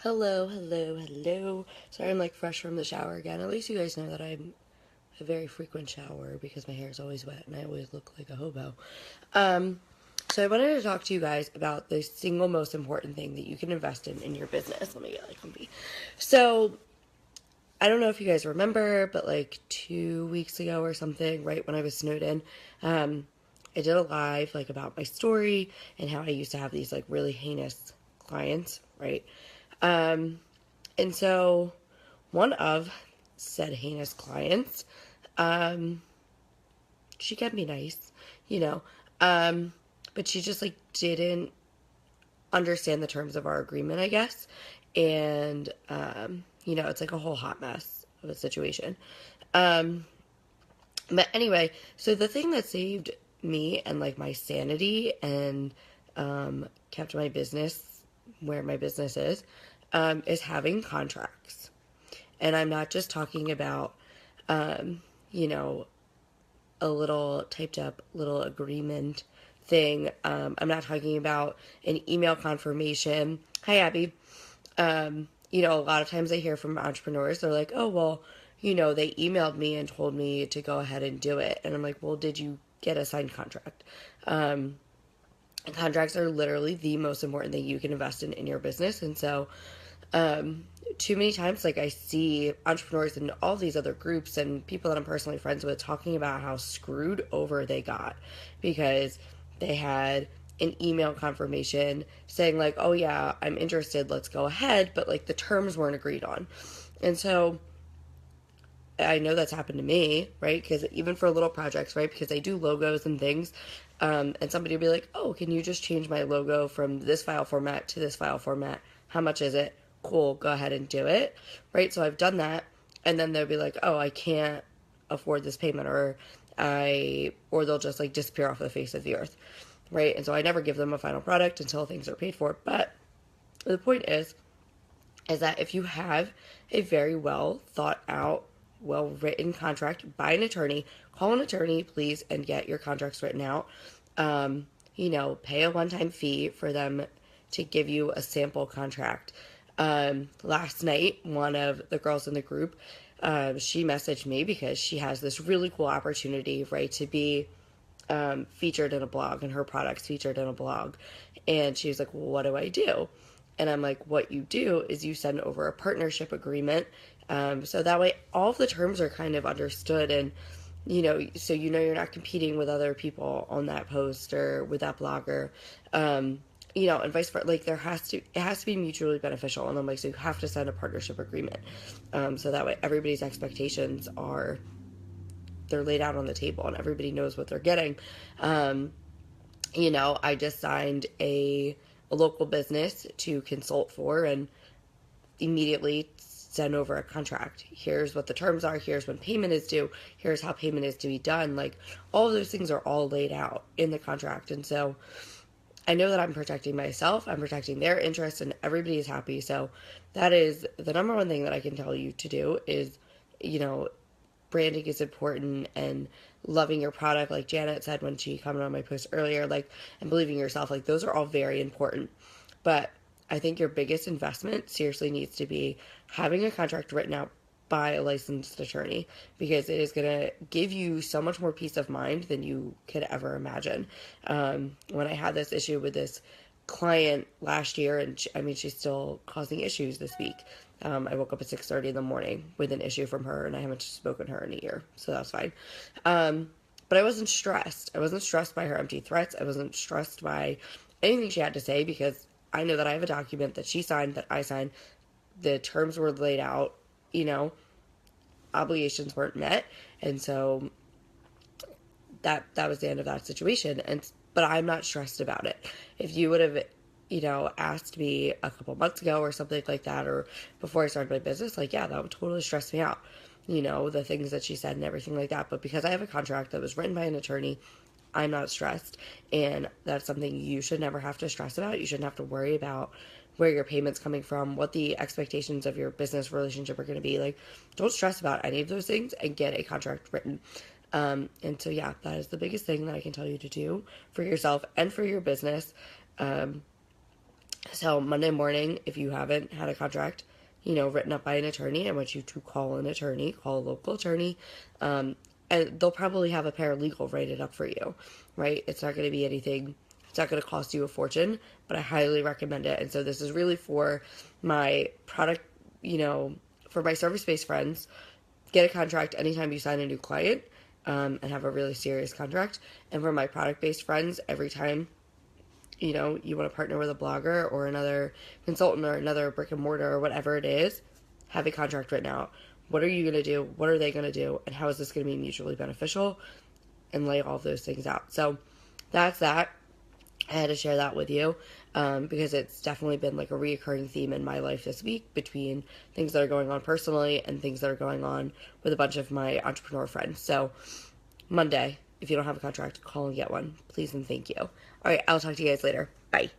Hello, hello, hello. Sorry I'm like fresh from the shower again. At least you guys know that I'm a very frequent shower because my hair is always wet and I always look like a hobo. Um, so I wanted to talk to you guys about the single most important thing that you can invest in your business. Let me get like comfy. So I don't know if you guys remember, but like 2 weeks ago or something, right when I was snowed in, I did a live like about my story and how I used to have these like really heinous clients, right? Um, and so one of said heinous clients, um, she can be nice, you know, um, but she just like didn't understand the terms of our agreement, I guess. And, it's like a whole hot mess of a situation. Um, but anyway, so the thing that saved me and like my sanity and kept my business where my business is having contracts. And I'm not just talking about, um, you know, a little typed up little agreement thing. I'm not talking about an email confirmation. Hi, Abby. A lot of times I hear from entrepreneurs, they're like, oh, well, they emailed me and told me to go ahead and do it. And I'm like, well, did you get a signed contract? Um, Contracts are literally the most important thing you can invest in your business. And so, too many times, like I see entrepreneurs in all these other groups and people that I'm personally friends with talking about how screwed over they got because they had an email confirmation saying like, oh yeah, I'm interested, let's go ahead, but like the terms weren't agreed on. And so I know that's happened to me, right? Because even for little projects, right? Because I do logos and things. And somebody will be like, oh, can you just change my logo from this file format to this file format? How much is it? Cool, go ahead and do it, right? So I've done that. And then they'll be like, oh, I can't afford this payment, or they'll just like disappear off the face of the earth, right? And so I never give them a final product until things are paid for. But the point is that if you have a very well thought out, well written contract by an attorney, call an attorney, please, and get your contracts written out. Pay a one time fee for them to give you a sample contract. Last night, one of the girls in the group, she messaged me because she has this really cool opportunity, right, to be featured in a blog and her products featured in a blog. And she was like, well, what do I do? And I'm like, what you do is you send over a partnership agreement. So that way all of the terms are kind of understood and so you're not competing with other people on that post or with that blogger. And vice versa. Like it has to be mutually beneficial. And I'm like, so you have to send a partnership agreement. So that way everybody's expectations they're laid out on the table and everybody knows what they're getting. I just signed a local business to consult for and immediately send over a contract. Here's what the terms are. Here's when payment is due. Here's how payment is to be done. Like all of those things are all laid out in the contract. And so I know that I'm protecting myself, I'm protecting their interests, and everybody is happy. So that is the number one thing that I can tell you to do is, you know, branding is important and loving your product, like Janet said when she commented on my post earlier, like, and believing in yourself, like those are all very important. But I think your biggest investment seriously needs to be having a contract written out by a licensed attorney because it is going to give you so much more peace of mind than you could ever imagine. When I had this issue with this client last year, and she's still causing issues this week. I woke up at 6:30 in the morning with an issue from her, and I haven't spoken to her in a year, so that's fine. But I wasn't stressed. I wasn't stressed by her empty threats. I wasn't stressed by anything she had to say because I know that I have a document that she signed, that I signed. The terms were laid out, you know, obligations weren't met, and so that was the end of that situation. But I'm not stressed about it. If you would have asked me a couple months ago or something like that, or before I started my business, like, yeah, that would totally stress me out. The things that she said and everything like that. But because I have a contract that was written by an attorney, I'm not stressed. And that's something you should never have to stress about. You shouldn't have to worry about where your payment's coming from, what the expectations of your business relationship are going to be. Like, don't stress about any of those things and get a contract written. And so, yeah, that is the biggest thing that I can tell you to do for yourself and for your business. So Monday morning, if you haven't had a contract, written up by an attorney, I want you to call an attorney, call a local attorney, and they'll probably have a paralegal write it up for you, right? It's not going to be anything, it's not going to cost you a fortune, but I highly recommend it. And so this is really for my product, for my service-based friends. Get a contract anytime you sign a new client, and have a really serious contract. And for my product-based friends, every time you want to partner with a blogger or another consultant or another brick and mortar or whatever it is, have a contract written out. What are you going to do? What are they going to do? And how is this going to be mutually beneficial? And lay all of those things out. So that's that. I had to share that with you because it's definitely been like a reoccurring theme in my life this week between things that are going on personally and things that are going on with a bunch of my entrepreneur friends. So Monday, if you don't have a contract, call and get one. Please and thank you. All right, I'll talk to you guys later. Bye.